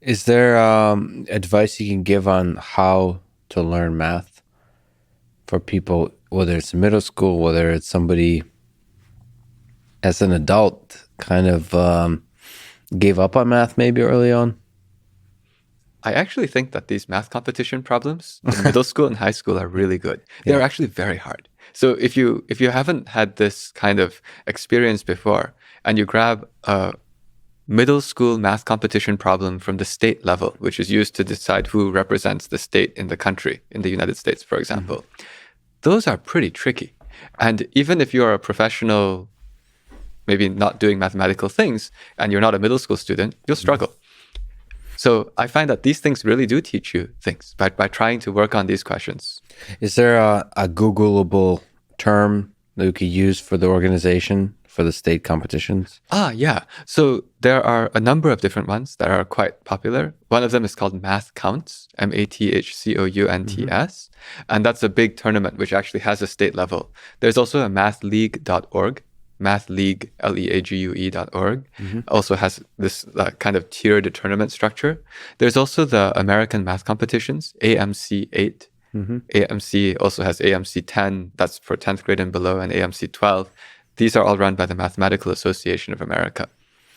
Is there advice you can give on how to learn math for people, whether it's middle school, whether it's somebody as an adult kind of gave up on math maybe early on? I actually think that these math competition problems in middle school and high school are really good. They're Yeah. actually very hard. So if you haven't had this kind of experience before and you grab a middle school math competition problem from the state level, which is used to decide who represents the state in the country, in the United States, for example, those are pretty tricky. And even if you're a professional, maybe not doing mathematical things, and you're not a middle school student, you'll struggle. So I find that these things really do teach you things by trying to work on these questions. Is there a Googleable term that we could use for the organization for the state competitions? Yeah. So there are a number of different ones that are quite popular. One of them is called Math Counts, MathCounts. And that's a big tournament which actually has a state level. There's also a mathleague.org. Mathleague, League.org, also has this kind of tiered tournament structure. There's also the American Math Competitions, AMC 8. AMC also has AMC 10, that's for 10th grade and below, and AMC 12. These are all run by the Mathematical Association of America.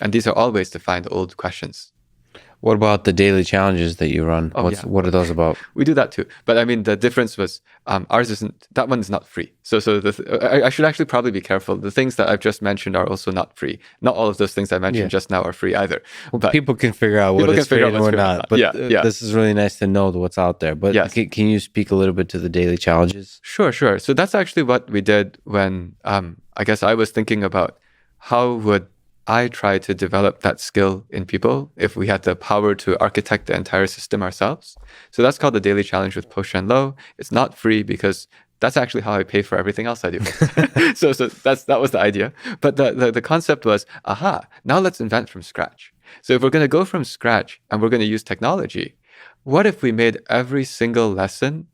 And these are all ways to find old questions. What about the daily challenges that you run? What are those about? We do that too. But I mean, the difference was ours isn't, that one is not free. So I should actually probably be careful. The things that I've just mentioned are also not free. Not all of those things I mentioned just now are free either. Well, but people can figure out what is free and what not. But this is really nice to know what's out there. But can you speak a little bit to the daily challenges? Sure. So that's actually what we did when I guess I was thinking about how would I try to develop that skill in people if we had the power to architect the entire system ourselves. So that's called the Daily Challenge with Po-Shen Loh. It's not free because that's actually how I pay for everything else I do. so that was the idea. But the concept was, now let's invent from scratch. So if we're going to go from scratch and we're going to use technology, what if we made every single lesson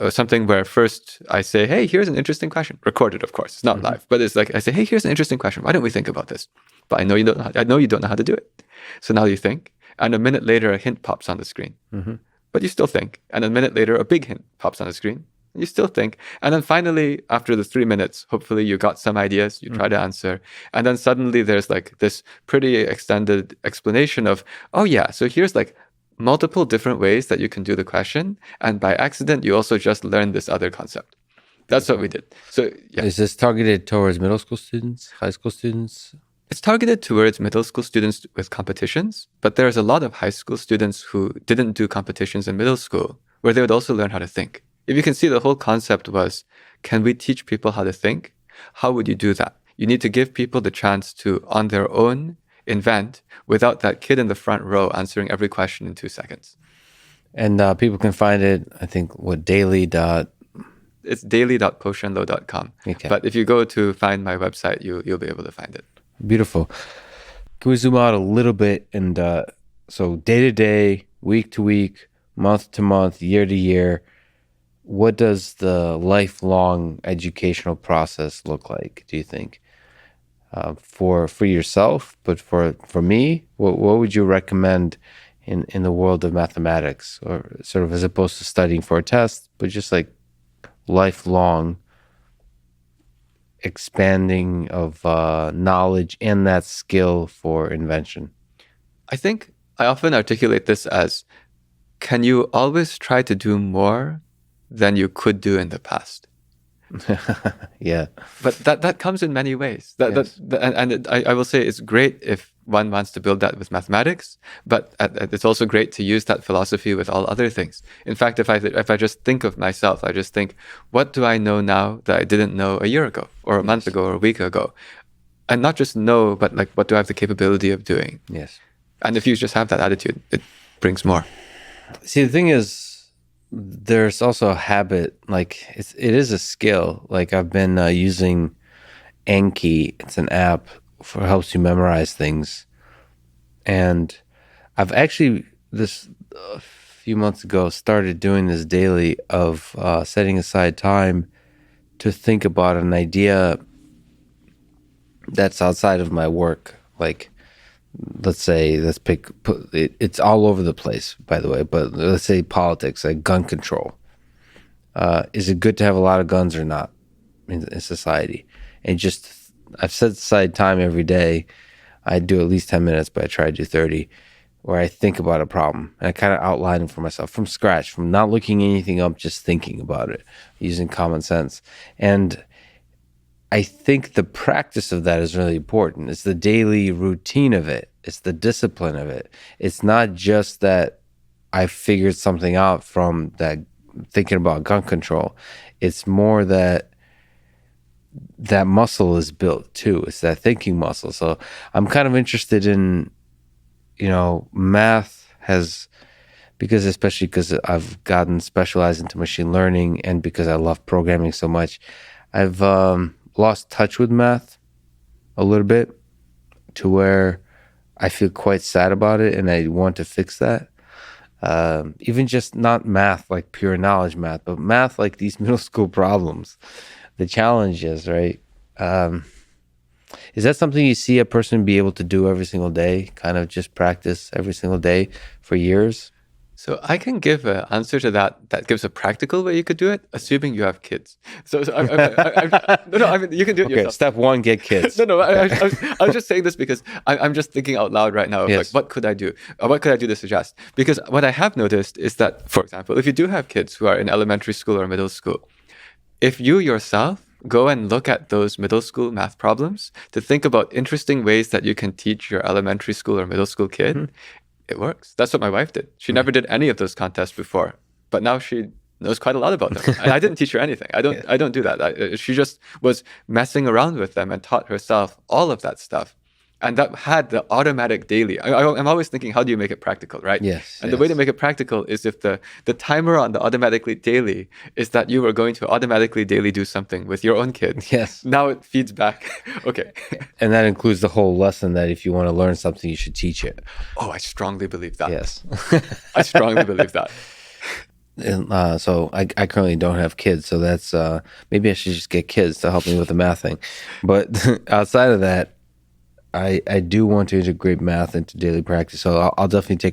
something where first I say, hey, here's an interesting question. Recorded, of course. It's not live. But it's like I say, hey, here's an interesting question. Why don't we think about this? But I know you don't know how to do it. So now you think. And a minute later, a hint pops on the screen. But you still think. And a minute later, a big hint pops on the screen. You still think. And then finally, after the 3 minutes, hopefully you got some ideas, you try to answer. And then suddenly there's like this pretty extended explanation of, oh yeah, so here's like multiple different ways that you can do the question. And by accident, you also just learned this other concept. That's what we did. So yeah. Is this targeted towards middle school students, high school students? It's targeted towards middle school students with competitions, but there's a lot of high school students who didn't do competitions in middle school, where they would also learn how to think. If you can see, the whole concept was, can we teach people how to think? How would you do that? You need to give people the chance to, on their own, invent without that kid in the front row answering every question in 2 seconds. And people can find it, I think, It's daily.poshenloh.com. Okay. But if you go to find my website, you'll be able to find it. Beautiful. Can we zoom out a little bit? And so day to day, week to week, month to month, year to year, what does the lifelong educational process look like, do you think? For yourself, but for me, what would you recommend in the world of mathematics, or sort of as opposed to studying for a test, but just like lifelong expanding of knowledge and that skill for invention? I think I often articulate this as, can you always try to do more than you could do in the past? Yeah. But that comes in many ways. I will say it's great if one wants to build that with mathematics, but it's also great to use that philosophy with all other things. In fact, if I just think of myself, I just think, what do I know now that I didn't know a year ago or a month ago or a week ago? And not just know, but like, what do I have the capability of doing? Yes. And if you just have that attitude, it brings more. See, the thing is, there's also a habit, like it is a skill. Like I've been using Anki. It's an app for helps you memorize things. And I've actually, this a few months ago, started doing this daily of setting aside time to think about an idea that's outside of my work. Like let's say, it's all over the place, by the way, but let's say politics, like gun control. Is it good to have a lot of guns or not in society? And just, I've set aside time every day. I do at least 10 minutes, but I try to do 30, where I think about a problem and I kind of outline it for myself from scratch, from not looking anything up, just thinking about it, using common sense. And I think the practice of that is really important. It's the daily routine of it. It's the discipline of it. It's not just that I figured something out from that thinking about gun control. It's more that that muscle is built too. It's that thinking muscle. So I'm kind of interested in, math has, because especially because I've gotten specialized into machine learning and because I love programming so much, I've lost touch with math a little bit to where I feel quite sad about it and I want to fix that. Even just not math like pure knowledge math, but math like these middle school problems, the challenges, right? Is that something you see a person be able to do every single day, kind of just practice every single day for years? So I can give an answer to that gives a practical way you could do it, assuming you have kids. No, I mean, you can do it Okay, yourself. step one, get kids. No. Okay. I was just saying this because I'm just thinking out loud right now of like, Yes. what could I do? What could I do to suggest? Because what I have noticed is that, for example, if you do have kids who are in elementary school or middle school, if you yourself go and look at those middle school math problems to think about interesting ways that you can teach your elementary school or middle school kid, it works. That's what my wife did. She never did any of those contests before, but now she knows quite a lot about them. And I didn't teach her anything. I don't do that. She just was messing around with them and taught herself all of that stuff. And that had the automatic daily. I'm always thinking, how do you make it practical, right? Yes, And the way to yes. make it practical is if the timer on the automatically daily is that you are going to automatically daily do something with your own kid. Yes. Now it feeds back. Okay. And that includes the whole lesson that if you want to learn something, you should teach it. Oh, I strongly believe that. Yes. I strongly believe that. And, so I currently don't have kids, so that's maybe I should just get kids to help me with the math thing. But outside of that, I do want to integrate math into daily practice. So I'll definitely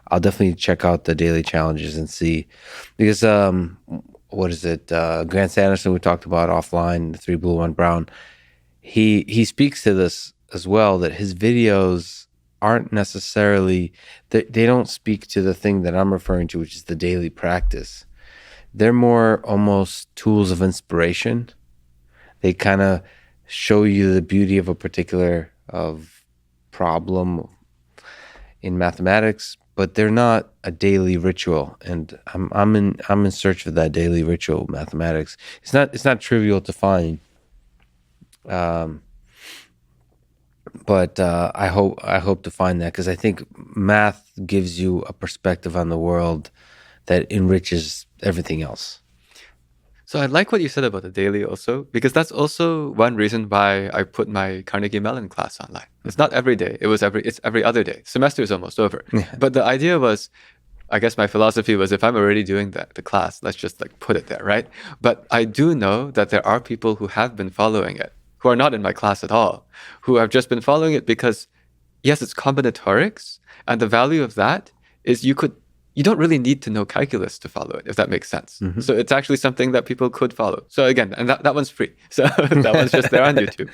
I'll definitely check out the daily challenges and see, because what is it? Grant Sanderson, we talked about offline, the 3 Blue 1 Brown. He speaks to this as well, that his videos aren't necessarily, they don't speak to the thing that I'm referring to, which is the daily practice. They're more almost tools of inspiration. They kind of show you the beauty of a particular problem in mathematics, but they're not a daily ritual. And I'm in search of that daily ritual mathematics. It's not trivial to find. But I hope to find that, because I think math gives you a perspective on the world that enriches everything else. So I like what you said about the daily also, because that's also one reason why I put my Carnegie Mellon class online. It's not every day. It's every other day. Semester is almost over. But the idea was, I guess my philosophy was, if I'm already doing the class, let's just like put it there, right? But I do know that there are people who have been following it, who are not in my class at all, who have just been following it because, yes, it's combinatorics. And the value of that is you don't really need to know calculus to follow it, if that makes sense. So it's actually something that people could follow. So again, and that one's free. So that one's just there on YouTube.